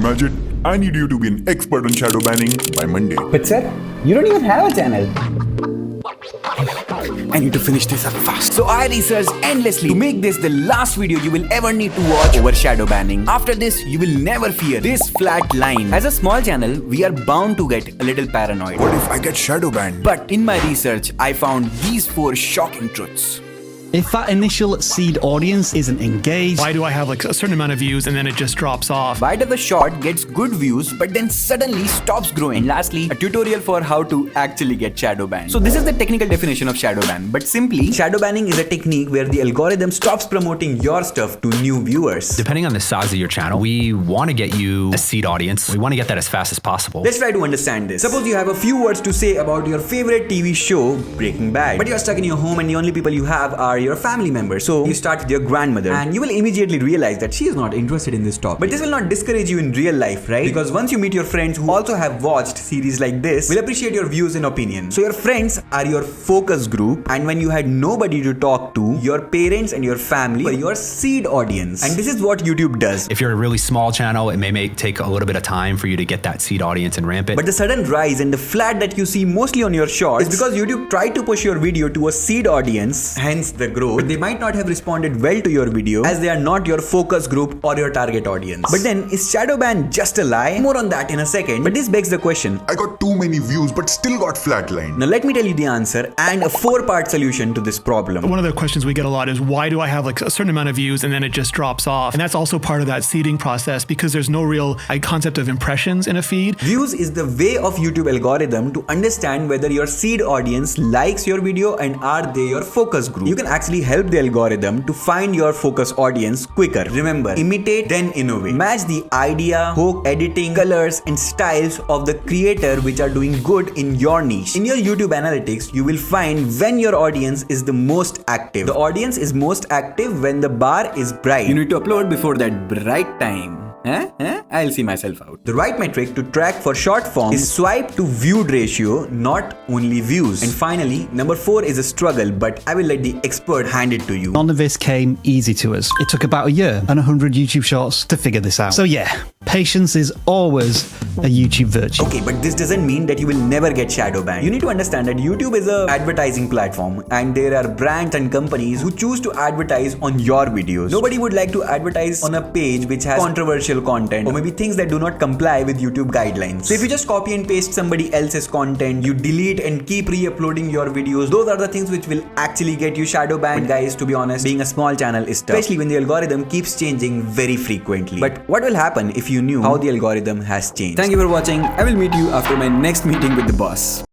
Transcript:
Imagine, I need you to be an expert on shadow banning by Monday. But sir, you don't even have a channel. I need to finish this up fast. So I researched endlessly to make this the last video you will ever need to watch over shadow banning. After this, you will never fear this flat line. As a small channel, we are bound to get a little paranoid. What if I get shadow banned? But in my research, I found these 4 shocking truths. If that initial seed audience isn't engaged, why do I have like a certain amount of views and then it just drops off? Why does the short gets good views but then suddenly stops growing? And lastly, a tutorial for how to actually get shadow banned. So this is the technical definition of shadow ban. But simply, shadow banning is a technique where the algorithm stops promoting your stuff to new viewers. Depending on the size of your channel, we want to get you a seed audience. We want to get that as fast as possible. Let's try to understand this. Suppose you have a few words to say about your favorite TV show, Breaking Bad. But you're stuck in your home and the only people you have are your family members. So you start with your grandmother and you will immediately realize that she is not interested in this topic. But this will not discourage you in real life, right? Because once you meet your friends who also have watched series like this, will appreciate your views and opinions. So your friends are your focus group, and when you had nobody to talk to, your parents and your family were your seed audience. And this is what YouTube does. If you're a really small channel, it may take a little bit of time for you to get that seed audience and ramp it. But the sudden rise and the flat that you see mostly on your shorts is because YouTube tried to push your video to a seed audience, hence the growth. But they might not have responded well to your video as they are not your focus group or your target audience. But then, is shadow ban just a lie? More on that in a second. But this begs the question, I got too many views but still got flatlined. now let me tell you the answer and a 4-part solution to this problem. One of the questions we get a lot is why do I have like a certain amount of views and then it just drops off? And that's also part of that seeding process because there's no real concept of impressions in a feed. Views is the way of YouTube algorithm to understand whether your seed audience likes your video and are they your focus group. You can actually help the algorithm to find your focus audience quicker. Remember, imitate then innovate. Match the idea, hook, editing, colors and styles of the creator which are doing good in your niche. In your YouTube analytics, you will find when your audience is the most active. The audience is most active when the bar is bright. You need to upload before that bright time. I'll see myself out. The right metric to track for short form is swipe to viewed ratio, not only views. And finally, number 4 is a struggle, but I will let the expert hand it to you. none of this came easy to us. It took about a year and 100 YouTube shorts to figure this out. So yeah, patience is always a YouTube virtue. Okay, but this doesn't mean that you will never get shadow banned. You need to understand that YouTube is an advertising platform and there are brands and companies who choose to advertise on your videos. Nobody would like to advertise on a page which has controversial content or maybe things that do not comply with YouTube guidelines. So if you just copy and paste somebody else's content, you delete and keep re-uploading your videos, those are the things which will actually get you shadow banned. But guys, to be honest, being a small channel is tough, especially when the algorithm keeps changing very frequently. But what will happen if you knew how the algorithm has changed? Thank you for watching. I will meet you after my next meeting with the boss.